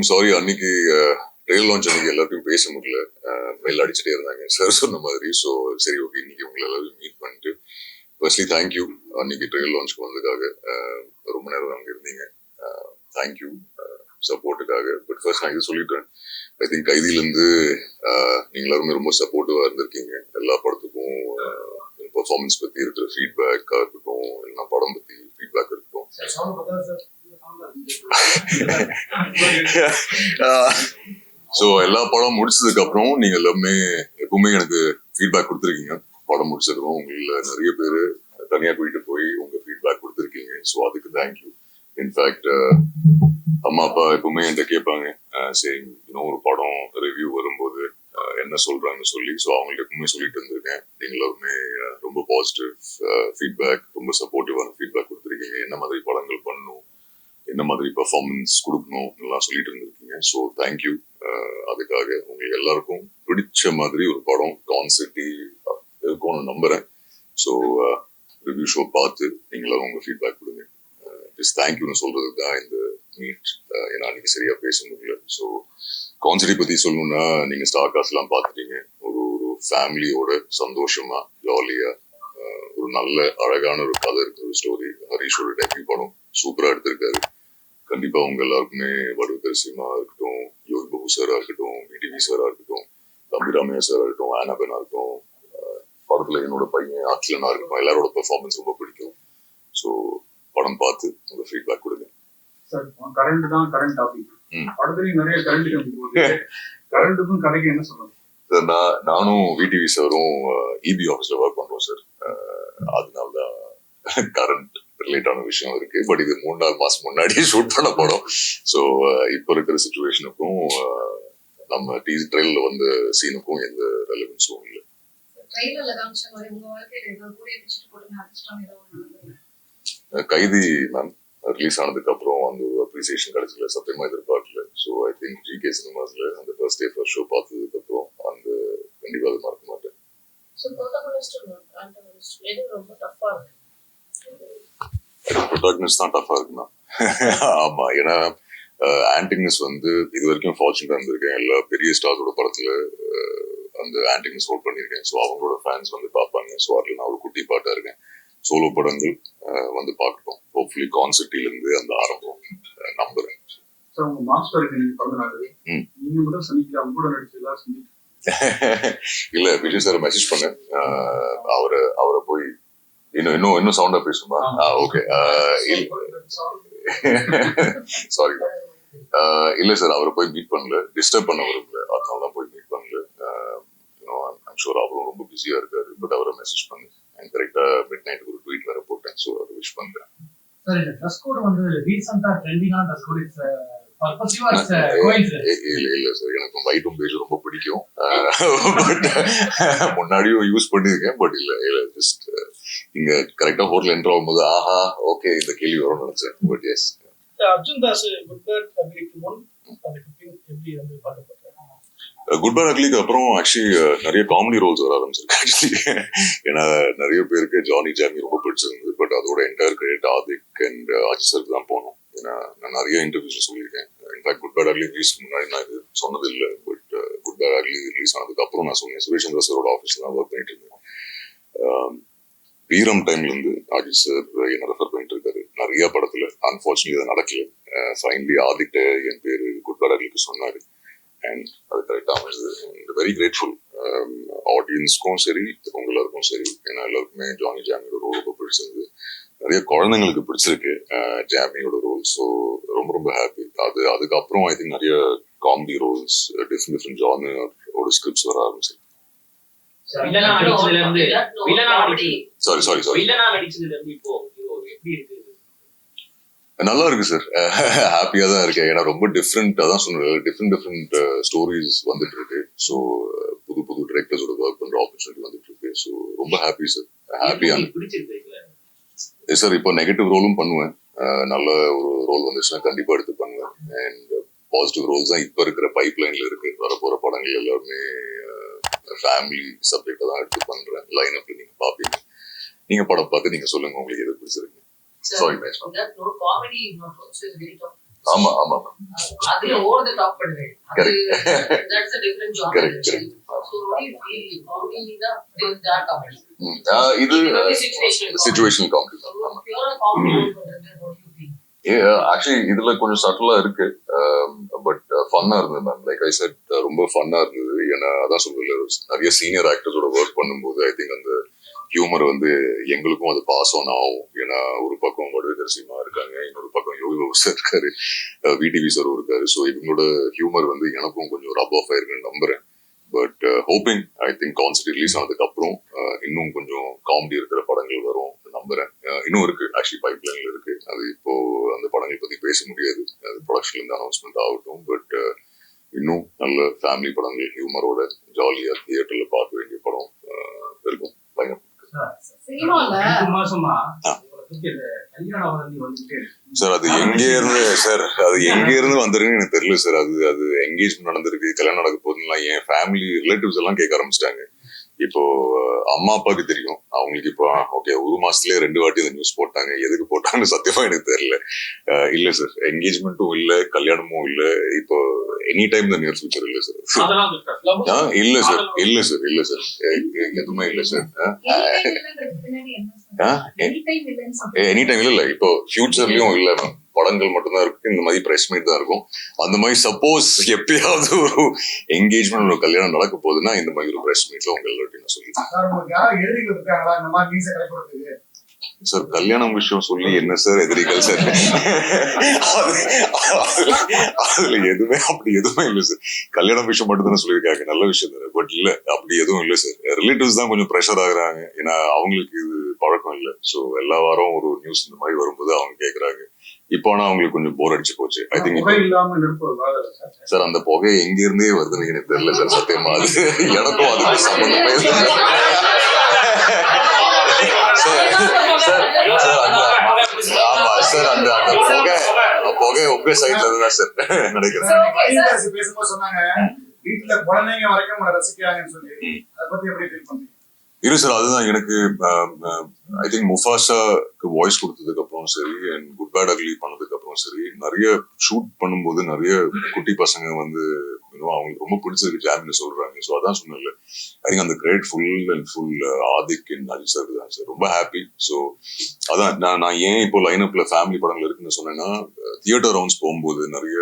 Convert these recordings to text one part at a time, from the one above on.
I'm sorry, அன்னைக்கு trail launch அன்னைக்கு எல்லாத்தையும் பேச முடியல. மெயில் அடிச்சுட்டே இருந்தாங்க சார் சொன்ன மாதிரி. ஸோ சரி, ஓகே, இன்னைக்கு உங்களை எல்லாரும் மீட் பண்ணிட்டு ஃபர்ஸ்ட்லி தேங்க்யூ அன்னைக்கு ட்ரெயில் லான்ச்சுக்கு வந்ததுக்காக. ரொம்ப நேரம் அங்கே இருந்தீங்க. தேங்க்யூ சப்போர்ட்டுக்காக. பட் ஃபர்ஸ்ட் நான் இது சொல்லிட்டேன், ஐ திங்க் கைதியிலேருந்து நீங்கள் எல்லாருமே ரொம்ப சப்போர்ட்டிவாக இருந்திருக்கீங்க. எல்லா படத்துக்கும் பெர்ஃபார்மன்ஸ் பற்றி இருக்கிற ஃபீட்பேக்காக இருக்கட்டும், இல்லைன்னா படம் பற்றி ஃபீட்பேக் இருக்கட்டும். ஸோ எல்லா படம் முடிச்சதுக்கு அப்புறம் நீங்க எல்லாமே எப்பவுமே எனக்கு ஃபீட்பேக் கொடுத்துருக்கீங்க. படம் முடிச்சதும் உங்கள நிறைய பேர் தனியாக கூட்டிட்டு போய் உங்க ஃபீட்பேக் கொடுத்துருக்கீங்க. ஸோ அதுக்கு தேங்க்யூ. இன்ஃபேக்ட் அம்மா அப்பா எப்பவுமே என்கிட்ட கேட்பாங்க, சரி இன்னும் ஒரு படம் ரிவ்யூ வரும்போது என்ன சொல்றாங்கன்னு சொல்லி. ஸோ அவங்களுக்கு எப்பவுமே சொல்லிட்டு இருந்திருக்கேன். நீங்க எல்லாருமே ரொம்ப பாசிட்டிவ் ஃபீட்பேக், ரொம்ப சப்போர்ட்டிவான ஃபீட்பேக் கொடுத்துருக்கீங்க. என்ன மாதிரி படங்கள் பண்ணணும், என்ன மாதிரி பெர்ஃபார்மன்ஸ் கொடுக்கணும் எல்லாம் சொல்லிட்டு இருந்திருக்கீங்க. So thank you. அதுக்காக உங்களுக்கு எல்லாருக்கும் பிடிச்ச மாதிரி ஒரு படம் கான்செப்டி இருக்கும்னு நம்புறேன். ஸோ ரிவ்யூ ஷோ பார்த்து நீங்களும் உங்க ஃபீட்பேக் கொடுங்க. ஜஸ்ட் தேங்க்யூன்னு சொல்றதுக்கு தான் இந்த மீட். ஏன்னா அன்னைக்கு சரியா பேச முடியல. ஸோ கான்செப்டை பத்தி சொல்லணும்னா, நீங்க ஸ்டார் காஸ்ட் எல்லாம் பார்த்துட்டீங்க. ஒரு ஃபேமிலியோட சந்தோஷமா ஜாலியா ஒரு நல்ல அழகான ஒரு கதை இருக்கிற ஒரு ஸ்டோரி. ஹரிஷோட டெபியூ படம் சூப்பரா எடுத்திருக்காரு. கண்டிப்பா உங்க எல்லாருக்குமே வடுகர் சினிமா இருக்கட்டும், யோகி பாபு சாரா இருக்கட்டும், விடிவி சாரா இருக்கட்டும், தம்பிராமையா சாரா இருக்கட்டும், ஆனாபெனா இருக்கட்டும், படத்துல என்னோட பையன் அட்லனா இருக்கட்டும், எல்லாரோட பெர்ஃபார்மன்ஸ் ரொம்ப பிடிக்கும். ஸோ படம் பார்த்து உங்க ஃபீட்பேக் கொடுங்க. சார் கரண்ட் தான் கரண்ட் டாபிக். படத்துலயும் நிறைய கரண்ட்டுக்கும் கதைக்கு என்ன சொல்றது சார்? நானும் விடிவி சாரும் இபி ஆஃபீஸ்ல ஒர்க் பண்றோம் சார். அதனாலதான் கரண்ட் ரிலேட்டான விஷயம் இருக்கு. பட் இது 3-4 மாசம் முன்னாடியே ஷூட் பண்ண படம். ஸோ இப்போ இருக்கிற சிச்சுவேஷனுக்கும் நம்ம ட்ரெயிலர்ல வந்த சீனுக்கும் எந்த ரெலவன்ஸும் இல்லை. கைதி மேம் ரிலீஸ் ஆனதுக்கு அப்புறம் அந்த அப்ரிசியேஷன் கிடைச்சல சத்தியமா எதிர்பார்க்கல. ஸோ ஐ திங்க் ஜிகே சினிமாஸ்ல அந்த ஃபர்ஸ்ட் டே ஃபர்ஸ்ட் ஷோ பார்த்ததுக்கு அப்புறம் அந்த கண்டிப்பா அதை மறக்க மாட்டேன். ப்ரொட்டாகனிஸ்ட் தான் டஃபா இருக்குண்ணா. ஆமா, ஏன்னா ஆன்டிக்னஸ் வந்து இது வரைக்கும் ஃபார்ச்சுனேட்டா இருந்திருக்கேன். எல்லா பெரிய ஸ்டார்ஸோட படத்துல அந்த ஆன்டிக்னஸ் ஹோல்ட் பண்ணியிருக்கேன். ஸோ அவங்களோட ஃபேன்ஸ் வந்து பார்ப்பாங்க. ஸோ அதில் நான் ஒரு குட்டி பாட்டா இருக்கேன். சோலோ படங்கள் வந்து பார்க்கட்டும். ஹோப்ஃபுல்லி கான்செப்ட்ல இருந்து அந்த ஆரம்பம் நம்புறேன். இல்ல, விஜய் சார் மெசேஜ் பண்ணேன். அவரை போய் இன்னும் சவுண்டா பேசுமா? Okay, sorry. இல்ல சார், அவரை போய் மீட் பண்ணல, டிஸ்டர்ப் பண்ண விரும்பல, அதனாலதான் போய் மீட் பண்ணல. ஐம் ஷூர் அவரும் ரொம்ப பிஸியா இருக்காரு. பட் அவரை மெசேஜ் பண்ணு. கரெக்டா மிட் நைட் ஒரு ட்வீட் வேற போட்டேன். ஸோ அதை விஷ் பண்றேன். இல்ல சார், எனக்கு ஒயிட்டும் பேஜ் ரொம்ப பிடிக்கும். பட் முன்னாடியும் யூஸ் பண்ணிருக்கேன். பட் இல்ல ஜஸ்ட் இங்க கரெக்டா ஹோட்டல் என்டர் ஆகும்போது ஆஹா ஓகே இந்த கேள்வி வரும்னு நினைச்சேன். But S. Arjun Das good bad அக்லிக்கு முன் அதுக்கு பின் எப்படி வந்து பாடப்பட்டார்? குட் பேட் அக்லிக்கு அப்புறம் ஆக்சுவலி நிறைய காமெடி ரோல்ஸ் வர ஆரம்பிச்சிருக்கு ஆக்சுவலி. ஏன்னா நிறைய பேருக்கு ஜானி ஜாமி ரொம்ப பிடிச்சிருந்தது. பட் அதோட entire credit Adhik and Ajith சருக்கு தான் போகணும். ஏன்னா நான் நிறைய இன்டர்வியூஸ்ல சொல்லியிருக்கேன். இன்ஃபேக்ட் குட் பேட் அக்லி ரிலீஸ்க்கு முன்னாடி நான் இது சொன்னது இல்லை. பட் குட் பேட் அக்லி ரிலீஸ் ஆனதுக்கு அப்புறம் நான் சொன்னேன். சுரேஷ் சந்திர சாரோட ஆஃபீஸ்ல தான் ஒர்க் பண்ணிட்டு இருந்தேன். வீரம் டைம்ல இருந்து அஜித் சார் என்ன ரெஃபர் பண்ணிட்டு இருக்காரு நிறைய படத்துல. அன்பார்ச்சுனேட்லி அது நடக்கல. ஃபைனலி ஆதிட்ட என் பேரு குட் பேட் அக்லிக்கு சொன்னாரு. அண்ட் அது கரெக்டாக அமைஞ்சது. வெரி கிரேட்ஃபுல் ஆடியன்ஸ்க்கும் சரி, உங்களுக்கும் சரி. ஏன்னா எல்லாருக்குமே ஜானி ஜாமியோட ரோல் ரொம்ப பிடிச்சிருந்தது. நிறைய குழந்தைங்களுக்கு பிடிச்சிருக்கு ஜாமியோட ரோல். ஸோ ரொம்ப ரொம்ப ஹாப்பி. அதுக்கப்புறம் ஐ திங்க் நிறைய காமெடி ரோல்ஸ், டிஃப்ரெண்ட் ஜானரோட ஸ்கிரிப்ட்ஸ் வர ஆரம்பிச்சிருக்கு. நல்லா இருக்கு சார், ஹாப்பியா தான் இருக்கேன். ஏன்னா ரொம்ப டிஃப்ரெண்டா தான் சொன்னேன். டிஃப்ரெண்ட் ஸ்டோரிஸ் வந்துட்டு இருக்கு. ஸோ புது டிரெக்டர்ஸோட ஒர்க் பண்ற ஆப்பர்ச்சுனிட்டி வந்துட்டு இருக்கு. ஸோ ரொம்ப ஹாப்பி சார். ஹாப்பியான சார். இப்போ நெகட்டிவ் ரோலும் பண்ணுவேன். நல்ல ஒரு ரோல் வந்துச்சுன்னா கண்டிப்பா எடுத்து பண்ணுவேன். அண்ட் பாசிட்டிவ் ரோல்ஸ் தான் இப்போ இருக்கிற பைப் லைன்ல இருக்கு. வரப்போற படங்கள் எல்லாருமே ஃபேமிலி சப்ஜெக்டை தான் எடுத்து பண்றேன். லைன் அப்ல நீங்க பாப்பீங்க. நீங்க படம் பார்த்து நீங்க சொல்லுங்க உங்களுக்கு எது பிடிச்சிருக்கு. ஆமா ஆமா அதுல ஓவர் தி டாப் பண்ணுவேன். அது that's a different genre. Correct. So what do you feel? How do you that comedy? இது Situational comedy. Situational comedy. Pure comedy பண்றது what do you feel? Actually இதுல கொஞ்சம் சட்டலா இருக்கு, பட் ஃபன்னா இருந்தது மேம். லைக் ஐ செட் ரொம்ப ஃபன்னா இருந்தது. ஏன்னா அதான் சொல்றேன், நிறைய சீனியர் ஆக்டர்ஸோட ஒர்க் பண்ணும்போது ஐ திங்க் அந்த ஹியூமர் வந்து எங்களுக்கும் அது பாஸ் ஆன் ஆகும். ஏன்னா ஒரு பக்கம் வடுவேதர் சினிமா இருக்காங்க, இன்னொரு பக்கம் யோகி பாபு சார் இருக்காரு, விடிவி சார் இருக்காரு. ஸோ இவங்களோட ஹியூமர் வந்து எனக்கும் கொஞ்சம் ரப் ஆஃப் ஆயிருக்குன்னு நம்புறேன். But hoping I think concept release ஆனதுக்கு அப்புறம் இன்னும் கொஞ்சம் காமெடி இருக்கிற படங்கள் வரும் நம்புறேன். இன்னும் இருக்கு, ஆக்சுவலி பைப் லைன்ல இருக்கு. அது இப்போ அந்த படங்களை பத்தி பேச முடியாது, அது ப்ரொடக்ஷன்ல இருந்து அனௌன்ஸ்மெண்ட் ஆகட்டும். பட் இன்னும் நல்ல ஃபேமிலி படங்கள் ஹியூமரோட ஜாலியா தியேட்டர்ல பார்க்க வேண்டிய படம் இருக்கும். பயணம் சினிமால 2 மாசமா உங்களுக்கு இந்த கல்யாண அவரந்தி வந்துட்டே இருக்கு. சார் அது எங்க இருந்து வந்திருக்குன்னு எனக்கு தெரியல சார். அது என்கேஜ்மெண்ட் நடந்திருக்கு, கல்யாணம் நடக்க போதுன்னா என் ஃபேமிலி ரிலேட்டிவ்ஸ் எல்லாம் கேட்க ஆரம்பிச்சிட்டாங்க. இப்போ அம்மா அப்பாவுக்கு தெரியும், அவங்களுக்கு இப்போ ஓகே 1 மாசத்துலயே 2 வாட்டி இந்த நியூஸ் போட்டாங்க. எதுக்கு போட்டாங்கன்னு சத்தியமா எனக்கு தெரியல. இல்ல சார், என்கேஜ்மெண்ட்டும் இல்ல, கல்யாணமும் இல்ல. இப்போ எனி டைம் த நியர் ஃபியூச்சர் இல்ல சார். இல்ல சார் எதுவுமே இல்ல சார். எனி டைம் இல்ல. இப்போ ஃபியூச்சர்லயும் இல்ல மேம். படங்கள் மட்டும்தான் இருக்கு, இந்த மாதிரி பிரஸ் மீட் தான் இருக்கும். அந்த மாதிரி சப்போஸ் எப்பயாவது ஒரு என்கேஜ்மெண்ட் ஒரு கல்யாணம் நடக்க போகுதுன்னா இந்த மாதிரி ஒரு பிரஸ் மீட்ல உங்க எல்லாத்தையும் நான் சொல்லிட்டேன் சார். கல்யாணம் விஷயம் சொல்லி என்ன சார் எதிரிகள் சார்? அதுல எதுவுமே இல்ல சார். கல்யாணம் விஷயம் மட்டும் தானே சொல்லியிருக்காங்க, நல்ல விஷயம் தானே. பட் இல்ல, அப்படி எதுவும் இல்ல சார். ரிலேட்டிவ்ஸ் தான் கொஞ்சம் ப்ரெஷர் ஆகுறாங்க, ஏன்னா அவங்களுக்கு இது பழக்கம் இல்லை. ஸோ எல்லா வாரம் ஒரு நியூஸ் இந்த மாதிரி வரும்போது அவங்க கேட்கறாங்க. இப்போ ஆனா அவங்களுக்கு கொஞ்சம் போர் அடிச்சு போச்சு. ஐ திங்க் சார் அந்த புகை எங்க இருந்தே வருதுன்னு எனக்கு தெரியல சார், சத்தியமா. அது எனக்கும் அதுக்கு சம்பந்தமே ஆமா சார். அந்த புகை உங்க சைட்ல தான் சார் நினைக்கிறேன். பேசும்போது சொன்னாங்க வீட்டுல குழந்தைங்க வரைக்கும் ரசிக்கிறாங்கன்னு சொல்லி, அதை பத்தி எப்படி ஃபீல் பண்றீங்க? இரு சார், அதுதான் எனக்கு ஐ திங்க் முஃபாசாக்கு வாய்ஸ் கொடுத்ததுக்கு அப்புறம் சரி, அண்ட் குட் பேட் அக்லி பண்ணதுக்கு அப்புறம் சரி, நிறைய ஷூட் பண்ணும்போது நிறைய குட்டி பசங்க வந்து அவங்களுக்கு ரொம்ப பிடிச்சிருக்கு ஜாமின்னு சொல்றாங்க. ஸோ அதான் சொன்னேன்ல, ஐ திங்க் அந்த grateful Adhik and Ajith sir தான் சார். ரொம்ப ஹாப்பி. ஸோ அதான் நான் ஏன் இப்போ லைனப்ல ஃபேமிலி படங்கள் இருக்குன்னு சொன்னேன்னா, தியேட்டர் ரவுண்ட்ஸ் போகும்போது நிறைய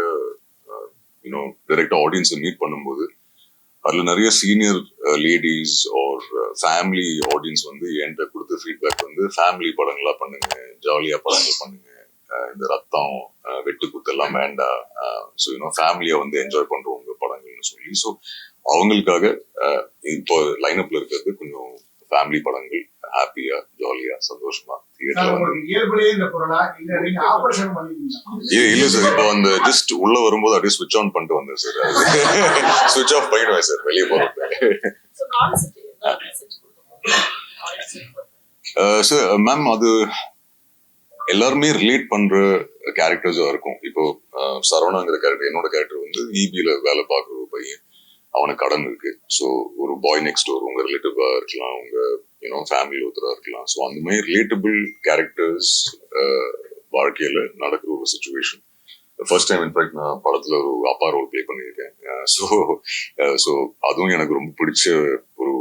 டைரக்டா ஆடியன்ஸை மீட் பண்ணும்போது அதுல நிறைய senior ladies or family audience வந்து என்கிட்ட கொடுத்த ஃபீட்பேக் வந்து ஃபேமிலி படங்களா பண்ணுங்க, ஜாலியா படங்கள் பண்ணுங்க, இந்த ரத்தம் வெட்டு குத்து எல்லாம் வேண்டாம், ஸோ ஃபேமிலியா வந்து என்ஜாய் பண்றோம் உங்க படங்கள்னு சொல்லி. ஸோ அவங்களுக்காக இப்போ லைனப்ல இருக்கிறது கொஞ்சம் ஃபேமிலி படங்கள், ஹாப்பியா ஜாலியா சந்தோஷமா தியேட்டர்ல வந்து. இல்ல சார், இப்போ அந்த ஜஸ்ட் உள்ள வரும்போது அப்படியே ஸ்விட்ச் ஆன் பண்ணிட்டு வந்தேன் சார். ஸ்விட்ச் ஆஃப் பண்ணிடுவேன் சார் வெளியே போறப்ப. சார் மேம், அது எல்லாருமே ரிலேட் பண்ற கேரக்டர்ஸா இருக்கும். இப்போ சரவணாங்கிற கேரக்டர், என்னோட கேரக்டர் வந்து இபில வேலை பார்க்குற ஒரு பையன், அவனுக்கு கடன் இருக்கு. ஸோ ஒரு பாய் நெக்ஸ்ட் டோர் உங்க ரிலேட்டிவா இருக்கலாம், உங்க ஃபேமிலி ஒருத்தரா இருக்கலாம். ஸோ அந்த மாதிரி ரிலேட்டபிள் கேரக்டர்ஸ் வாழ்க்கையில நடக்கிற ஒரு சுச்சுவேஷன். ஃபர்ஸ்ட் டைம் இன்ஃபேக்ட் நான் படத்துல ஒரு அப்பா ரோல் பிளே பண்ணியிருக்கேன். ஸோ அதுவும் எனக்கு ரொம்ப பிடிச்ச ஒரு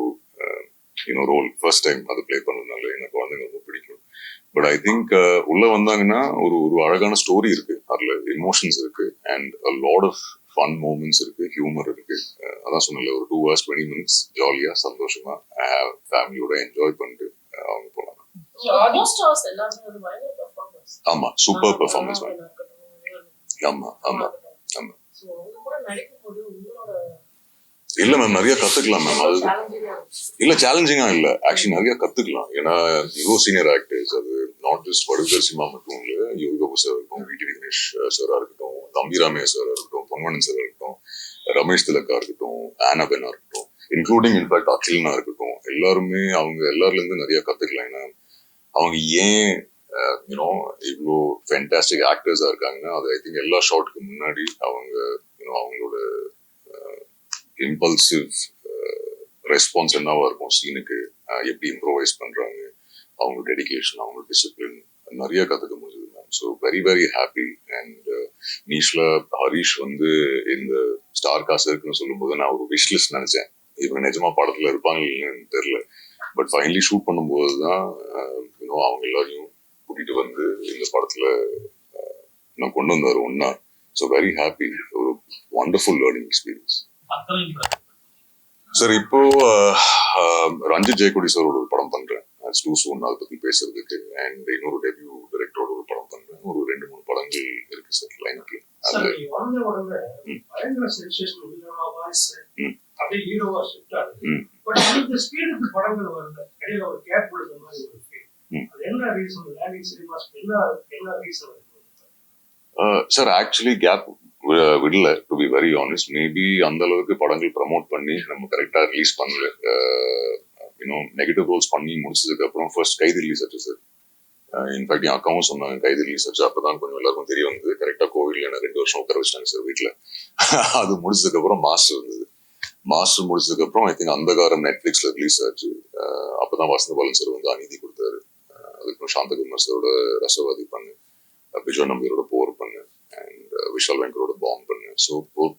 ரோல். ஃபர்ஸ்ட் டைம் அது பிளே பண்ணதுனால எனக்கு குழந்தைங்க ரொம்ப பிடிக்கும். பட் ஐ திங்க் உள்ள வந்தாங்கன்னா ஒரு அழகான ஸ்டோரி இருக்கு, அதுல எமோஷன்ஸ் இருக்கு, and a lot of fun moments இருக்கு, ஹியூமர் இருக்கு. அதான் சொன்னல, ஒரு 2 hours 20 minutes ஜாலியா சந்தோஷமா ஃபேமிலியோட என்ஜாய் பண்ணிட்டு அவங்க போலாம். ஆமா, சூப்பர் பெர்ஃபார்மன்ஸ். ஆமா. இல்ல மேம், நிறைய கத்துக்கலாம் மேம். அது இல்ல சேலஞ்சிங்கா இல்ல, ஆக்சுவலி நிறைய கத்துக்கலாம். ஏன்னா இவ்வளோ சீனியர் ஆக்டர்ஸ், அது நாட் ஜஸ்ட் வடுகர் சினிமா மட்டும் இல்ல, யோகி பாபு சார் இருக்கட்டும், விடிவி கணேஷ் சாரா இருக்கட்டும், தம்பி ராமையா சாரா இருக்கட்டும், பொன்வண்ணன் சாரா இருக்கட்டும், ரமேஷ் திலக்கா இருக்கட்டும், ஆனாபெனா இருக்கட்டும், இன்க்ளூடிங் இன்ஃபேக்ட் அகில்னா இருக்கட்டும், எல்லாருமே அவங்க எல்லாருல இருந்து நிறைய கத்துக்கலாம். ஏன்னா அவங்க ஏன் இவ்வளோ ஃபேண்டாஸ்டிக் ஆக்டர்ஸா இருக்காங்கன்னா, அது ஐ திங்க் எல்லா ஷாட்டுக்கு முன்னாடி அவங்க அவங்களோட இம்பல்சிவ் ரெஸ்பான்ஸ் என்னவா இருக்கும் சீனுக்கு, எப்படி இம்ப்ரோவைஸ் பண்றாங்க, அவங்க டெடிகேஷன், அவங்க டிசிப்ளின், நிறைய கத்துக்க முடியுது மேம். So very very happy. And நீஷ்ல ஹரிஷ் வந்து இந்த ஸ்டார் காசு இருக்குன்னு சொல்லும்போது நான் ஒரு விஷ் லிஸ்ட் நினைச்சேன், இவங்க நிஜமா படத்துல இருப்பாங்கன்னு தெரியல. பட் ஃபைனலி ஷூட் பண்ணும்போது தான் அவங்க எல்லாரையும் கூட்டிட்டு வந்து இந்த படத்துல நான் கொண்டு வந்தாரு ஒன்னா. ஸோ வெரி ஹாப்பி, ஒரு வண்டர்ஃபுல் லேர்னிங் எக்ஸ்பீரியன்ஸ். சார் இப்போ ரஞ்சித் ஜெயக்குடி சாரோட ஒரு படம் பண்றேன், டூ சூன், அதை பத்தி பேசுறதுக்கு. அண்ட் இன்னொரு டெபியூ டைரக்டரோட ஒரு படம் பண்றேன். ஒரு 2-3 படங்கள் இருக்கு சார் லைனுக்கு. சார் ஆக்சுவலி கேப் விடல, to be very honest. Maybe அந்த அளவுக்கு படங்கள் ப்ரமோட் பண்ணி நம்ம கரெக்டா ரிலீஸ் பண்ணல. நெகட்டிவ் ரோல்ஸ் பண்ணி முடிச்சதுக்கு அப்புறம் ஃபர்ஸ்ட் கைது ரிலீஸ் ஆச்சு சார். இன்ஃபேக்ட் என் அக்காவும் சொன்னாங்க கைது ரிலீஸ் ஆச்சு. அப்பதான் கொஞ்சம் எல்லாருக்கும் தெரிய வந்தது. கரெக்டா கோவிட்ல என்ன 2 வருஷம் உட்கார வச்சிட்டாங்க சார் வீட்டுல. அது முடிச்சதுக்கு அப்புறம் மாஸ்டர் இருந்தது. மாஸ்டர் முடிச்சதுக்கு அப்புறம் ஐ திங்க் அந்தகாரம் நெட்ஃபிளிக்ஸ்ல ரிலீஸ் ஆச்சு. அப்பதான் வசந்தபாலன் சார் வந்து அநீதி கொடுத்தாரு. அதுக்கப்புறம் சாந்தகுமார் சாரோட ரசவாதி பண்ணு, விஜய் நம்பியரோட போர் பண்ணு, அண்ட் விஷால் வெங்கரோட பாம் பண்ணு. ஸோ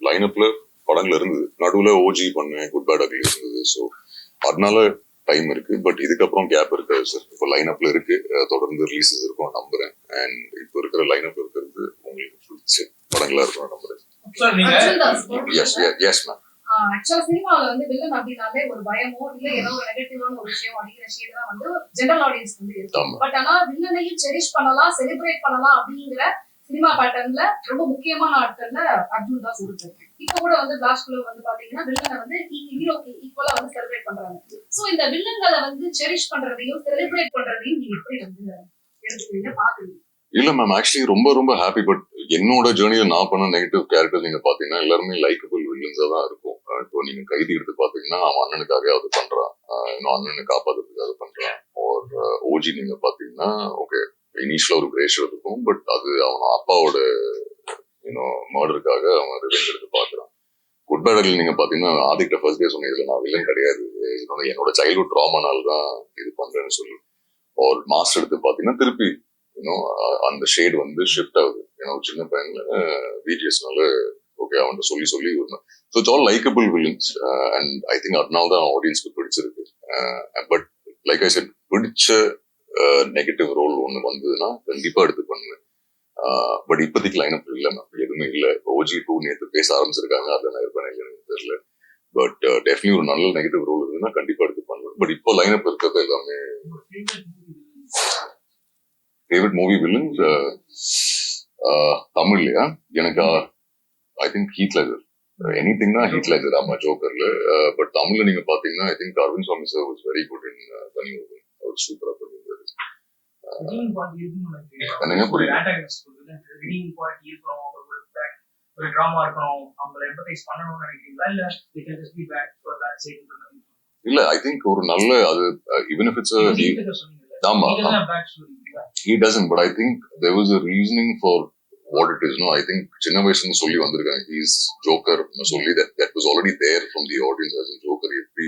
லைன் அப்ல படங்கள் இருந்தது. நடுவுல ஓஜி பண்ணு, குட் பேட் அக்லி இருந்தது. ஸோ அதனால டைம் இருக்கு. பட் இதுக்கப்புறம் கேப் இருக்காது சார். இப்போ லைன் அப்ல இருக்கு, தொடர்ந்து ரிலீசஸ் இருக்கும் நம்புறேன். அண்ட் இப்போ இருக்கிற லைன் அப் இருக்கிறது உங்களுக்கு பிடிச்ச படங்களா இருக்கும் நம்புறேன். Yes ma'am. ஆக்சுவலா சினிமால வந்து வில்லன் அப்படின்னாலே ஒரு பயமோ இல்ல ஏதோ ஒரு நெகட்டிவான ஒரு விஷயம் அப்படிங்கிற ஷேட் தான் வந்து ஜெனரல் ஆடியன்ஸ் வந்து இருக்கு. பட் ஆனா வில்லனையும் செரிஷ் பண்ணலாம், செலிப்ரேட் பண்ணலாம் அப்படிங்கிற சினிமா பேட்டர்ன்ல ரொம்ப முக்கியமான ஆட்கள்ல அர்ஜுன் தாஸ் ஒருத்தர். இப்ப கூட வந்து பிளாஸ்ட்ல வந்து பாத்தீங்கன்னா வில்லனை வந்து ஹீரோக்கு ஈக்குவலா வந்து செலிப்ரேட் பண்றாங்க. சோ இந்த வில்லன்களை வந்து செரிஷ் பண்றதையும் செலிப்ரேட் பண்றதையும் நீங்க எப்படி வந்து எடுத்துக்கிறீங்க, பாக்குறீங்க? இல்ல மேம், ஆக்சுவலி ரொம்ப ரொம்ப ஹாப்பி. பட் என்னோட ஜேர்னியில நான் பண்ண நெகட்டிவ் கேரக்டர் நீங்க பாத்தீங்கன்னா எல்லாருமே லைக்கபிள் வில்லன்ஸா தான் இருக்கும். இப்போ நீங்க கைதி எடுத்து பாத்தீங்கன்னா அவன் அண்ணனுக்காக அது பண்றான், இன்னும் அண்ணனை காப்பாத்துறதுக்காக பண்றான். ஓஜி நீங்க பாத்தீங்கன்னா ஓகே இனிஷியலா ஒரு கிரேஷர் இருக்கும், பட் அது அவன் அப்பாவோட மர்டருக்காக அவன் ரிவெஞ்ச் எடுத்து பாக்குறான். குட் பேட் அக்லி நீங்க பாத்தீங்கன்னா ஆதிக்கிட்ட ஃபர்ஸ்ட் டே சொன்னதுல நான் வில்லன் கிடையாது, என்னோட சைல்ட்ஹுட் ட்ராமானால தான் இது பண்றேன்னு சொல்லி. ஒரு மாஸ்டர் எடுத்து பாத்தீங்கன்னா திருப்பி அந்த ஷேட் வந்து ஷிஃப்ட் ஆகுது. ஏன்னா ஒரு சின்ன பையன்ல விஜிஎஸ்னால ஓகே அவன்கிட்ட சொல்லி சொல்லி வரணும். So it's all likeable villains. And I think அதனால தான் ஆடியன்ஸ்க்கு பிடிச்சிருக்கு. பட் லைக் ஐ செட், பிடிச்ச நெகட்டிவ் ரோல் ஒன்று வந்ததுன்னா கண்டிப்பா எடுத்து பண்ணுவேன். பட் இப்போதைக்கு லைன் அப் இல்லை மேம், எதுவுமே இல்லை. ஓஜி 2 நேற்று பேச ஆரம்பிச்சிருக்காங்க, அதில் நான் இருப்பேன் இல்லைன்னு தெரியல. பட் டெஃபினெட்லி ஒரு நல்ல நெகட்டிவ் ரோல் இருந்ததுன்னா கண்டிப்பா எடுத்து பண்ணுவேன். பட் இப்போ லைன் அப் இருக்கிறது எல்லாமே ஃபேவரட் மூவி வில்லன்ஸ் தமிழ்லையா எனக்கு ஐ திங்க் ஹீத் லெஜர். எனிதிங்னா ஹீத் லெஜர். ஆமா ஜோக்கர்ல. பட் தமிழ்ல நீங்க பாத்தீங்கன்னா I think Aravind Swamy sir was very good in தனி மூவி. அவர் சூப்பரா பண்ணியிருந்தாரு. என்னங்க புரியல? ஒரு டிராமா இருக்கணும், அவங்களை எம்பத்தைஸ் பண்ணணும்னு நினைக்கிறீங்களா இல்ல they can just be back for that sake? இல்ல ஐ திங்க் ஒரு நல்ல அது even if it's a ஆமா he doesn't, but I think there was a reasoning for what it is. No, I think சின்ன வயசுல சொல்லி வந்திருக்காங்க he is joker சொல்லி that was already there from the audience as in joker. எப்படி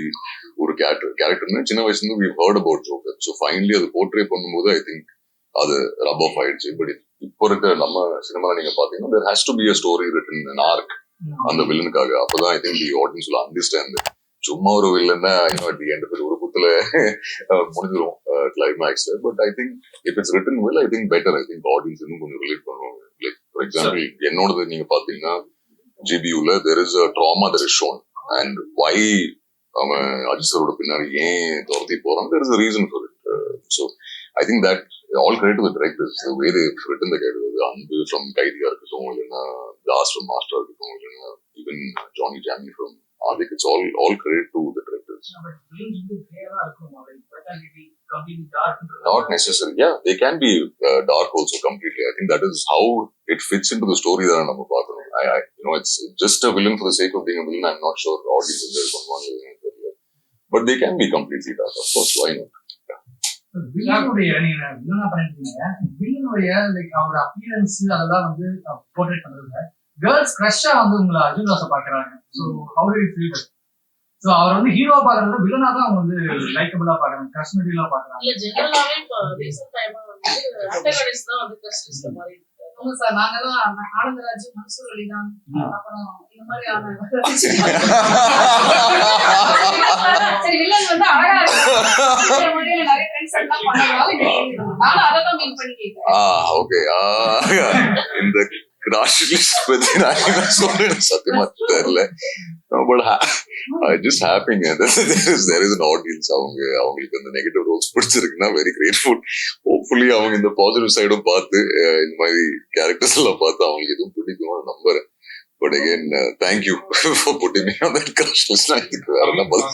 ஒரு கேரக்டர்னு சின்ன வயசுல we heard about joker. So finally அது போர்ட்ரே பண்ணும்போது I think அது ரப் ஆஃப் ஆயிடுச்சு. பட் இப்போ இருக்க நம்ம சினிமால நீங்க பாத்தீங்கன்னா there has to be a story written, an arc அந்த வில்லனுக்காக. அப்பதான் I think the audience will understand. சும்மா ஒரு வில்லன்னா at the end of ஒரு குத்துல முடிஞ்சிரும் கிளைமேக்ஸ்ல. But I think if it's written well I think better. I think audience இன்னும் கொஞ்சம் ரிலேட் பண்ணுவாங்க. லைக் ஃபார் எக்ஸாம்பிள் என்னோடது நீங்க பாத்தீங்கன்னா ஜிபியூல there is a trauma that is shown and why அவன் அஜிசரோட பின்னாடி ஏன் துரத்தி போறான், there is a reason for it. So I think that all credit to the directors, the way they've written the characters. Anbu from கைதியா இருக்கட்டும், இல்லைன்னா Das from மாஸ்டரா இருக்கட்டும், இல்லைன்னா even Johnny Jamie from Adik, it's all credit to the directors. Not necessary. Yeah, they can be dark also completely. I think that is how it fits into the story that நம்ம பார்க்கணும். It's just a villain for the sake of being a villain. I'm not sure audience enjoy பண்ணுவாங்க, but they can be completely dark. Of course, why not? வில்லனுடைய நீங்க வில்லனா பண்ணிருக்கீங்க, வில்லனுடைய like அவரோட appearance அதெல்லாம் வந்து portrait பண்றதுல கேர்ள்ஸ் கிரஷ்ஷா வந்து உங்களை அர்ஜுன் தாஸை பாக்குறாங்க. So how do you feel? So அவர் வந்து ஹீரோவா பாக்குறத வில்லனா தான் அவங்க வந்து லைக்கபிளா பாக்குறாங்க, கிரஷ் மெட்டீரியலா பாக்குறாங்க. இல்ல ஜெனரலாவே இப்போ ரீசன்ட் டைமா வந்து ஆன்டகனிஸ்ட் தான் வந்து கிரஷ் லிஸ்ட்ல மாறி இருக்கு. ஆமா சார், நாங்கெல்லாம் ஆனந்தராஜ், மன்சூர் அலிகான், அப்புறம் இந்த மாதிரியான சரி வில்லன் வந்து அழகா இருக்கிற மாதிரியான நிறைய ட்ரெண்ட்ஸ் எல்லாம் பண்ணதுனால நானும் அதெல்லாம் மீன் பண்ணி கேட்கிறேன். ஓகே. இந்த கிராஷ் லிஸ்ட் பத்தி நான் என்ன சொல்றேன்னு சத்தியமா தெரியல. பட் ஜஸ்ட் ஹாப்பிங்க தேர் இஸ் an audience. அவங்களுக்கு அந்த நெகட்டிவ் ரோல்ஸ் பிடிச்சிருக்குன்னா வெரி கிரேட்ஃபுல். ஹோப்ஃபுல்லி அவங்க இந்த பாசிட்டிவ் சைடும் பார்த்து இந்த மாதிரி கேரக்டர்ஸ் எல்லாம் பார்த்து அவங்களுக்கு எதுவும் பிடிக்கும்னு நம்புறேன். But again thank you for pudding me on that crash list. நான் இதுக்கு வேற என்ன பதில்.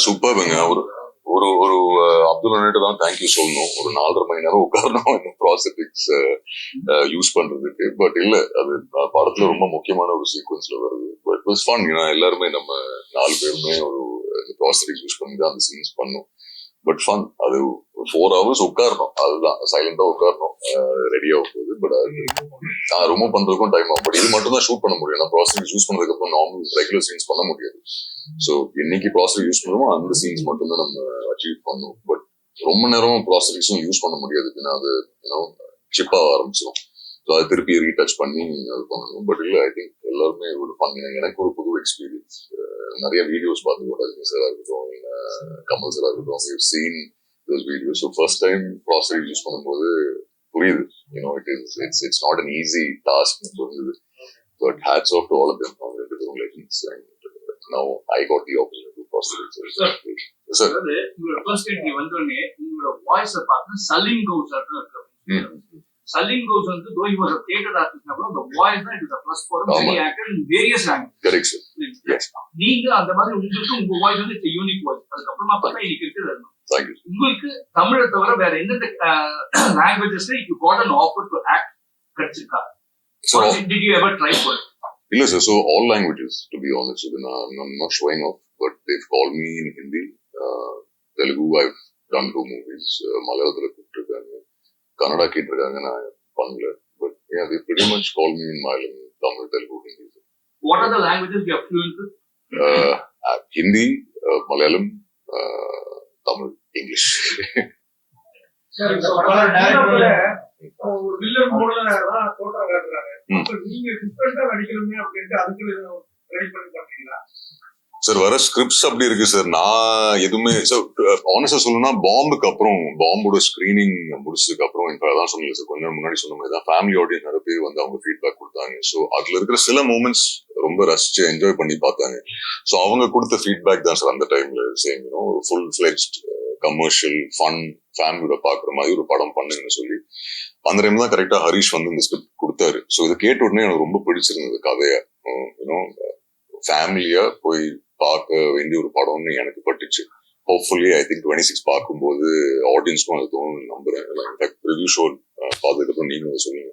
சூப்பர்ங்க. ஒரு ஒரு அப்துல் அனிட்டு தான் தேங்க்யூ சொல்லணும். ஒரு 4.5 மணி நேரம் உட்காரணும் இந்த ப்ராஸ்தெட்டிக்ஸ் யூஸ் பண்றதுக்கு. பட் இல்ல, அது படத்துல ரொம்ப முக்கியமான ஒரு சீக்வன்ஸ்ல வருது. But it was fun. எல்லாருமே நம்ம 4 பேருமே ஒரு ப்ராஸ்தெட்டிக்ஸ் யூஸ் பண்ணி தான் அந்த சீன்ஸ் பண்ணோம். But fun. அது 4 hours உட்காரணும். அதுதான் சைலண்டா உட்காரணும் ரெடியா போகுது. பட் அது ரிமூவ் பண்றதுக்கும் டைம் ஆகும். பட் இது மட்டும் தான் ஷூட் பண்ண முடியும். ஏன்னா ப்ராஸ்தெட்டிக்ஸ் யூஸ் பண்ணதுக்கு அப்புறம் நார்மல் ரெகுலர் சீன்ஸ் பண்ண முடியாது. ஸோ இன்னைக்கு ப்ராஸ்தெட்டிக் யூஸ் பண்ணுறோமோ அந்த சீன்ஸ் மட்டும் தான் நம்ம அச்சீவ் பண்ணணும். பட் ரொம்ப நேரம் ப்ராஸ்தெட்டிக்ஸும் யூஸ் பண்ண முடியாது. ஏன்னா அது சிப்பாக ஆரம்பிச்சிடும். ஸோ அதை திருப்பி ரீடச் பண்ணி அது பண்ணணும். பட் இல்லை, ஐ திங்க் எல்லாருமே ஒரு ஃபன். எனக்கு ஒரு புது எக்ஸ்பீரியன்ஸ். நிறைய வீடியோஸ் பார்த்து ரஜினி சாரா இருக்கட்டும், கமல் சாரா இருக்கட்டும், seen those videos. So first time prosthetic use பண்ணும்போது புரியுது. It's not an easy task. But hats off to all of them. Legends. And now I got the opportunity to prosthetics. Sir, உங்களோட first entry வந்தோடனே உங்களோட voice பார்த்தா Salim Gous இருக்கு. Salim Gous வந்து though he was a theater artist, கூட the voice தான் it is a plus for him. He acted in various languages. Correct, sir. Yes. நீங்க அந்த மாதிரி உங்களுக்கு உங்க வாய்ஸ் வந்து it's a unique voice. அதுக்கு அப்புறமா பார்த்தா இன்னைக்கு இருக்குது. Thank you. உங்களுக்கு தமிழை தவிர வேற எந்த லாங்குவேஜஸ்ல you got an offer to act கிடைச்சிருக்கா? So did you ever try for it? Illa sir, so all languages, to be honest. I'm not showing off, but they've called me in Hindi, Telugu. I've done 2 movies. Malayalam கூப்பிட்டுருக்காங்க, கன்னடா கேட்டிருக்காங்க, நான் பண்ணல. But yeah, they pretty much call me in Malayalam, Tamil, Telugu, Hindi. What are the languages you are fluent with? Hindi, Malayalam, Tamil, English. சரி, ஒரு villain மோட்ல தான் தோற்றம் காட்டுறாங்க. அப்ப நீங்க டிஃபரண்டா நடிக்கணுமே அப்படினு அதுக்கு ட்ரை பண்ணீங்களா? சார் வர ஸ்கிரிப்ட்ஸ் அப்படி இருக்கு சார். நான் எதுவுமே ஆனஸ்டா சொல்லணும்னா பாம்புக்கு அப்புறம், பாம்போட ஸ்கிரீனிங் முடிச்சதுக்கு அப்புறம் அதான் சொன்னீங்க சார், கொஞ்சம் முன்னாடி சொன்ன மாதிரி தான் ஃபேமிலி ஆடியன்ஸ் நிறைய பேர் வந்து அவங்க ஃபீட்பேக் கொடுத்தாங்க. ஸோ அதுல இருக்கிற சில மூமெண்ட்ஸ் ரொம்ப ரசிச்சு என்ஜாய் பண்ணி பார்த்தாங்க. ஸோ அவங்க கொடுத்த ஃபீட்பேக் தான் சார் அந்த டைம்ல சேம் ஒரு ஃபுல் ஃபிளெஜ்ட் கமர்ஷியல் ஃபன் ஃபேமிலியோட பாக்குற மாதிரி ஒரு படம் பண்ணுங்கன்னு சொல்லி அந்த டைம் தான் கரெக்டா ஹரிஷ் வந்து இந்த ஸ்கிரிப்ட் கொடுத்தாரு. ஸோ இதை கேட்ட உடனே எனக்கு ரொம்ப பிடிச்சிருந்தது கதையை. ஃபேமிலியா போய் பார்க்க வேண்டிய ஒரு படம்னு எனக்கு பட்டுச்சு. ஹோப்ஃபுல்லி ஐ திங்க் 26 பார்க்கும்போது ஆடியன்ஸ்க்கும் அது தோணுன்னு நம்புறேன். இன்ஃபேக்ட் ரிவ்யூ ஷோ பார்த்ததுக்கப்புறம் நீங்க சொல்லுங்க.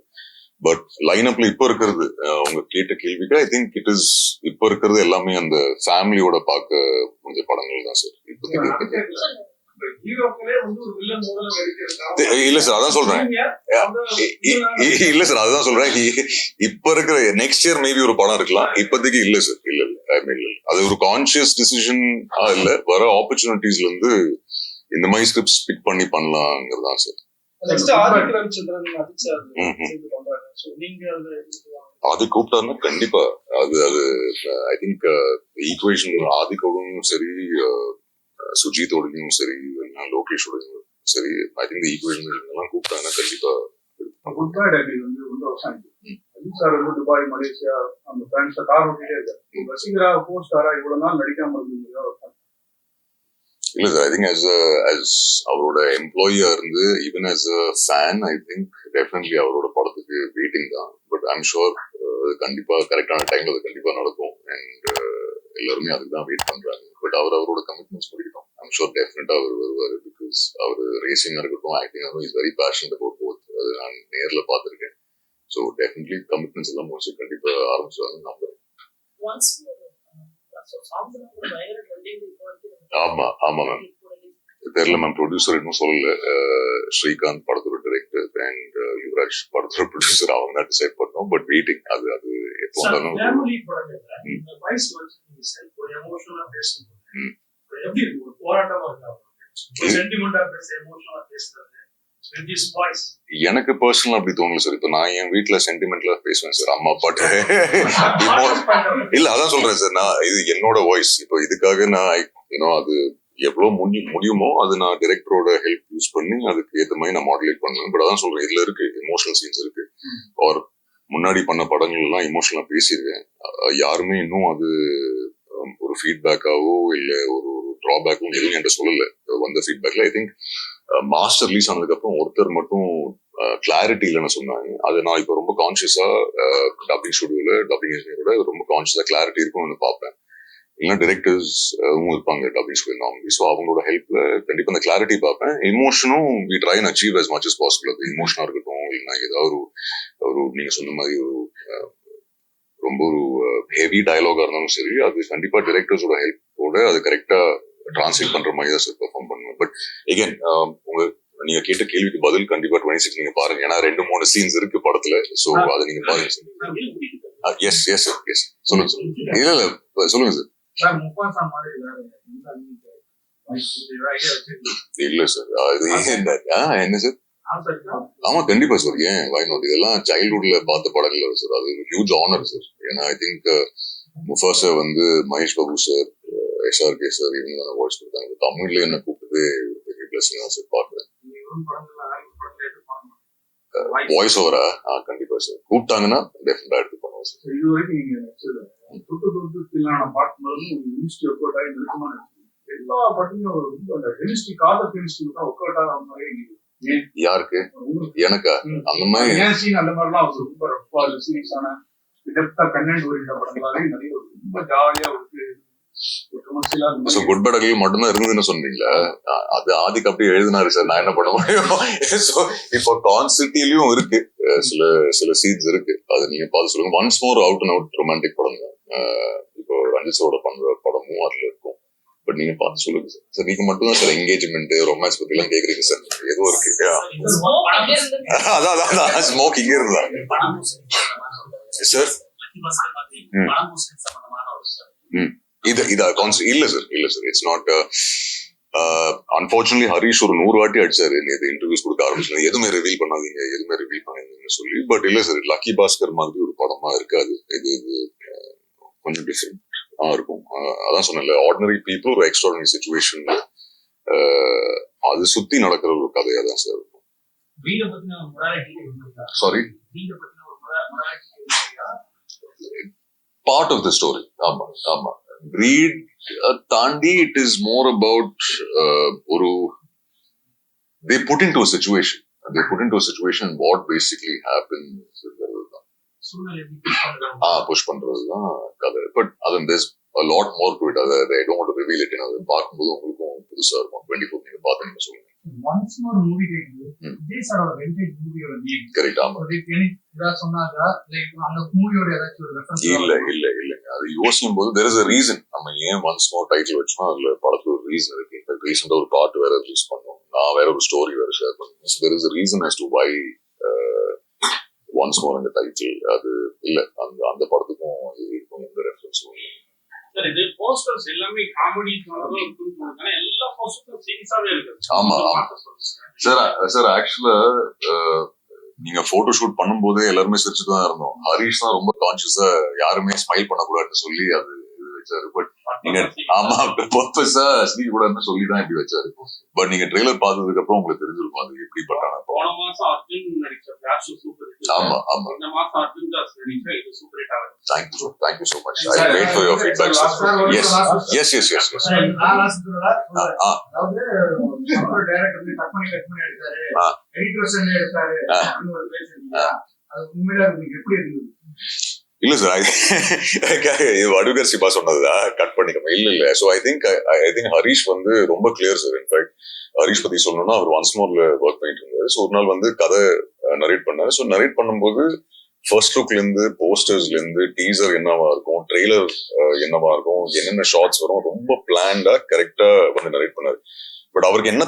பட் லைன் அப்ல இப்ப இருக்கிறது அவங்க கேட்ட கேள்விக்கு ஐ திங்க் இட் இஸ் இப்ப இருக்கிறது எல்லாமே அந்த ஃபேமிலியோட பார்க்க முடிஞ்ச படங்கள் தான் சார் இப்போதைக்கு. இல்ல சார் அதான் சொல்றேன். இல்ல சார் அதுதான் சொல்றேன். இப்ப இருக்கிற நெக்ஸ்ட் இயர் மேபி ஒரு படம் இருக்கலாம். இப்போதைக்கு இல்ல சார். இல்ல அது ஒரு கான்சியஸ் டிசிஷன் இல்ல, வர ஆப்பர்ச்சுனிட்டிஸ்ல இருந்து இந்த மாதிரி ஸ்கிரிப்ட்ஸ் பிக் பண்ணி பண்ணலாங்கிறதான் சார். அது கூப்பிட்டாருன்னா கண்டிப்பா அது ஐ திங்க் ஈக்குவேஷன் ஆதிக்கோடும் சரி, சுஜித்தோடையும் சரி, லோகேஷோடையும் சரி, ஐ திங்க் ஈக்குவேஷன் எல்லாம் கூப்பிட்டாங்கன்னா கண்டிப்பா. குட் பை டேடி வந்து ரொம்ப வருஷம் ஆயிடுச்சு. அஜித் சார் வந்து துபாய், மலேசியா அந்த பிரான்ஸ்ல கார் ஓட்டிட்டே இருக்காரு. ரசிகரா கோ ஸ்டாரா இவ்வளவு நாள் நடிக்காம இருந்தீங்க. இல்ல சார், ஐ திங்க் as அவரோட எம்ப்ளாயியா இருந்து even as a fan I think definitely அவரோட படத்துக்கு வெயிட்டிங் தான். பட் ஐம் ஷுர் கண்டிப்பா கரெக்டான டைம்ல அது கண்டிப்பா நடக்கும். அண்ட் எல்லாருமே அதுக்கு தான் வெயிட் பண்றாங்க. பட் அவரோட கமிட்மெண்ட்ஸ் முடிக்கணும். ஐம் ஷுர் டெஃபினட்டா அவர் வருவாரு. பிகாஸ் அவர் ரேசிங்கா இருக்கட்டும், ஆக்டிங்காகவும் is very passionate about both. அது நான் நேர்ல பார்த்திருக்கேன். ஸோ டெஃபினெட்லி கமிட்மெண்ட்ஸ் எல்லாம் முடிச்சு கண்டிப்பா ஆரம்பிச்சுவாங்க நம்புறேன். ஆமா ஆமா மேம், தெரியல மேம். ப்ரொடியூசர் இன்னும் சொல்லல. ஸ்ரீகாந்த் படத்தோட டைரக்டர் அண்ட் யுவராஜ் படத்தோட ப்ரொடியூசர் அவங்க தான் டிசைட் பண்ணோம். But waiting. அது எப்போ வந்தாலும் with his voice. எனக்கு பர்சனலா அப்படி தோணல சார். இப்ப நான் என் வீட்டுல சென்டிமெண்ட்ல பேசுவேன் சார், அம்மா அப்பாட்ட. இல்ல அதான் சொல்றேன் சார், நான் இது என்னோட வாய்ஸ். இப்போ இதுக்காக நான் அது எவ்வளவு முடியுமோ அது நான் டைரக்டரோட ஹெல்ப் யூஸ் பண்ணி அதுக்கு ஏத்த மாதிரி நான் மாடுலேட் பண்ணுவேன். பட் அதான் சொல்றேன், இதுல இருக்கு எமோஷனல் சீன்ஸ் இருக்கு. ஆர் முன்னாடி பண்ண படங்கள் எல்லாம் எமோஷனலா பேசியிருக்கேன். யாருமே இன்னும் அது ஒரு ஃபீட்பேக்காவோ இல்ல ஒரு டிராபேக்கும் எதுவும் என்கிட்ட சொல்லல. வந்த ஃபீட்பேக்ல ஐ திங்க் மாஸ்டர் ரிலீஸ் ஆனதுக்கு அப்புறம் ஒருத்தர் மட்டும் கிளாரிட்டி இல்லைன்னு சொன்னாங்க. அது நான் இப்போ ரொம்ப கான்சியஸா டப்பிங் ஸ்டுடியோல டப்பிங் இன்ஜினியரோட ரொம்ப கான்சியஸா கிளாரிட்டி இருக்கும்னு பார்ப்பேன். இல்லைன்னா டிரெக்டர்ஸ் இருப்பாங்க டப்பிங் ஸ்டுடியோ நார்மலி. ஸோ அவங்களோட ஹெல்ப்ல கண்டிப்பா அந்த கிளாரிட்டி பார்ப்பேன். எமோஷனும் we try and achieve as much as possible. அது எமோஷனா இருக்கட்டும், இல்லைன்னா ஏதாவது ஒரு நீங்க சொன்ன மாதிரி ரொம்ப ஒரு ஹெவி டயலாகா இருந்தாலும் சரி, அது கண்டிப்பா டிரெக்டர்ஸோட ஹெல்ப்போட அது கரெக்டா டிரான்ஸ்லேட் பண்ற மாதிரி தான் சார் பெர்ஃபார்ம் பண்ணுவேன். பட் எகைன் நீங்க கேட்ட கேள்விக்கு பதில் கண்டிப்பா 26 நீங்க பாருங்க. ஏன்னா 2-3 சீன்ஸ் இருக்கு படத்துல. ஸோ அதை நீங்க பாருங்க சார். எஸ் எஸ் எஸ் சொல்லுங்க சார். இல்ல இல்ல சொல்லுங்க சார். இல்ல சார் அது என்ன சார்? ஆமா கண்டிப்பா சார். ஏன் வை நாட்? இதெல்லாம் சைல்ட்ஹுட்ல பார்த்த படங்கள் சார். அது ஹியூஜ் ஆனர் சார். ஏன்னா I think Mufasa Mahesh Babu sir, SRK sir இவங்க தான் வாய்ஸ் கொடுத்தாங்க. தமிழ்ல என்ன கூப்பிட்டு பெரிய பிளஸிங் தான் சார் பார்க்குறேன். வாய்ஸ் ஓவரா கண்டிப்பா சார் கூப்பிட்டாங்கன்னா டெஃபினட்டா எடுத்து பண்ணுவோம் சார். இது வரைக்கும் நீங்க பாட்டு எல்லா பாட்டுமே அந்த கெமிஸ்ட்ரி காதல் கெமிஸ்ட்ரி தான் ஒர்க் அவுட் ஆகிற மாதிரி. யாருக்கு? எனக்கா? அந்த மாதிரி சீன் அந்த மாதிரிலாம் ரொம்ப ரொம்ப சீரியஸான டெப்தா கண்டென்ட் ஓரியன்ட் படங்களாவே நிறைய ரொம்ப ஜாலியா குட் பேட் அகில் மட்டும்தான் இருந்ததுன்னு சொன்னீங்களா? அது ஆதிக்கு அப்படியே எழுதினாரு சார். நான் என்ன பண்ண முடியும்? இப்போ கான்சிட்டிலயும் இருக்கு சில சீன்ஸ் இருக்கு. அது நீங்க பார்த்து சொல்லுங்க. Once more out and out romantic படம் தான். இப்போ ரஞ்சித் சரோட பண்ற படமும் அதுல இருக்கும். பட் நீங்க பார்த்து சொல்லுங்க சார். சார் நீங்க மட்டும் தான் சார் என்கேஜ்மெண்ட் ரொமான்ஸ் பத்தி எல்லாம் கேக்குறீங்க சார். ஏதோ இருக்கு. அதான் ஸ்மோக்கிங் இருந்தா சார். இல்ல sir it's not. Unfortunately Harish ஒரு 100 வாட்டி அடிச்சாரு இன்டர்வியூஸ் கொடுக்க ஆரம்பிச்சு, எதுவுமே ரிவீல் பண்ணாதீங்கன்னு சொல்லி. பட் இல்ல சார், லக்கி பாஸ்கர் மாதிரி ஒரு படமா இருக்காது இது. கொஞ்சம் டிஃப்ரெண்ட் இருக்கும். அதான் சொன்னேன்ல, ஆர்டினரி பீப்புள் ஒரு எக்ஸ்ட்ராடினரி சிச்சுவேஷன்ல அது சுத்தி நடக்கிற ஒரு கதையா தான் சார் இருக்கும். Sorry, part of the story. ஆமா greed தாண்டி it is more about they put into a situation what basically happens. Push பண்றதுதான் கதை. பட் அது there's a lot more to it. I don't want to reveal it. அது பார்க்கும்போது உங்களுக்கும் புதுசா இருக்கும். 24 நீங்க பாத்தீங்கன்னு சொல்லுங்க. Once more movie title, these are our vintage movie or name. Correct. ஆமா. இதா சொன்னாங்க லைக் அந்த மூவியோட ஏதாச்சும் ஒரு ரெஃபரன்ஸ்? இல்ல அது யோசிக்கும் போது there is a reason. நம்ம ஏன் once more டைட்டில் வச்சோம், அதுல படத்துல ஒரு ரீசன் இருக்கு. இந்த ரீசன்டா ஒரு பாட்டு வேற ரிலீஸ் பண்ணோம், நான் வேற ஒரு ஸ்டோரி வேற ஷேர் பண்ணேன். So there is a reason as to why once more அந்த டைட்டில். அது இல்ல அந்த படத்துக்கும் இருக்கும் எந்த ரெஃபரன்ஸும் இல்லை. இது போஸ்டர்ஸ் எல்லாமே காமெடி எல்லா போஸ்டர்ஸும் சீரியஸாவே இருக்கு. ஆமா சார் ஆக்சுவலா நீங்க போட்டோ ஷூட் பண்ணும்போதே எல்லாருமே சிரிச்சுட்டு தான் இருந்தோம். ஹரிஷ் தான் ரொம்ப கான்சியஸா யாருமே ஸ்மைல் பண்ணக்கூடாதுன்னு சொல்லி அது வச்சாரு. பட் நீங்க ஆமா பர்பஸா ஸ்னீக் கூடாதுன்னு சொல்லிதான் இப்படி வச்சாரு. பட் நீங்க ட்ரெய்லர் பார்த்ததுக்கு அப்புறம் உங்களுக்கு தெரிஞ்சிருக்கும் அது எப்படி பட்டான. போன மாசம் அர்ஜுன் நடிச்ச ஃபிளாஷ் சூப்பர் ஹிட். ஆமா இந்த மாசம் அர்ஜுன் தாஸ் நடிச்ச இது சூப்பர் ஹிட் ஆகுது. Thank you so much. I wait for your feedback. Yes. நான் லாஸ்ட்ல அதாவது ஒரு டைரக்டர் கட் பண்ணி எடுத்தாரு, எடிட்டர் சென்ட் எடுத்தாரு அந்த ஒரு பேசிட்டீங்க. அது உண்மையிலே உங்களுக்கு எப்படி இருந்தது? இல்ல சார், வடுகர் சிபா சொன்னதுதான் கட் பண்ணிக்கணும். இல்ல. ஸோ ஐ திங்க் ஹரிஷ் ரொம்ப கிளியர் சார். இன்ஃபேக்ட் ஹரிஷ் பத்தி சொல்லணும்னா அவர் ஒன்ஸ் மோர்ல ஒர்க் பண்ணிட்டு இருந்தாரு. ஸோ ஒரு நாள் கதை நரேட் பண்ணாரு. ஸோ நரேட் பண்ணும்போது ஃபர்ஸ்ட் லுக்ல இருந்து போஸ்டர்ஸ்ல இருந்து டீசர் என்னவா இருக்கும், ட்ரெய்லர் என்னவா இருக்கும், என்னென்ன ஷார்ட்ஸ் வரும், ரொம்ப பிளான்டா கரெக்டா நரேட் பண்ணாரு. பட் அவருக்கு என்ன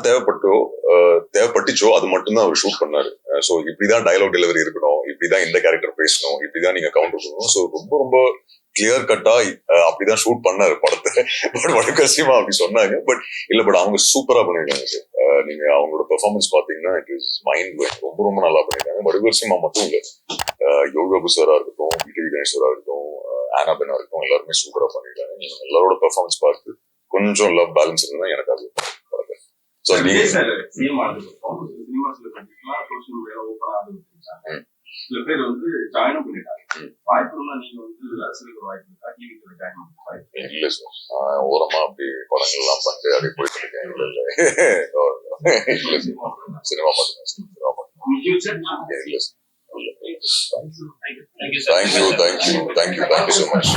தேவைப்பட்டுச்சோ அது மட்டும்தான் அவர் ஷூட் பண்ணாரு. ஸோ இப்படிதான் டயலாக் டெலிவரி இருக்கணும், இப்படிதான் இந்த கேரக்டர் பேசணும், இப்படிதான் நீங்க கவுண்டர் பண்ணணும். ஸோ ரொம்ப கிளியர் கட்டா அப்படிதான் ஷூட் பண்ணாரு படத்தை. பட் வடக்கசியமா அப்படி சொன்னாங்க. பட் இல்ல, பட் அவங்க சூப்பரா பண்ணிருக்காங்க சார். நீங்க அவங்களோட பெர்ஃபார்மன்ஸ் பாத்தீங்கன்னா இட் இஸ் மைண்ட் ப்ளோயிங். ரொம்ப ரொம்ப நல்லா பண்ணிருக்காங்க. வடக்கசியமா மட்டும் இல்ல, யோகா சாரா இருக்கட்டும், விஜய் கணேஸ்வரா இருக்கட்டும், ஆனாபெனா இருக்கட்டும், எல்லாருமே சூப்பரா பண்ணிருக்காங்க. நீங்க எல்லாரோட பெர்ஃபார்மன்ஸ் பார்த்து கொஞ்சம் லவ் பேலன்ஸ் இருந்தா எனக்கு அது ஸோ நீங்க சினிமா சினிமாஸ்ல பார்த்தீங்கன்னா சோசியல் மீடியால ஓப்பன் ஆரம்பிச்சாங்க. சில பேர் வந்து ஜாயினும் பண்ணிட்டாங்க. வாய்ப்பு இருந்தா நீங்க வந்து அரசியலுக்கு வாய்ப்பு இருக்கா? டிவிக்கு ஜாயின் பண்ண வாய்ப்பு இல்ல சார். நான் ஓரமா அப்படி படங்கள் எல்லாம் பண்ணிட்டு அப்படியே போயிட்டு இருக்கேன். இல்ல இல்ல இல்ல சினிமா மட்டும் சினிமா மட்டும் இல்ல sir. Thank you so much.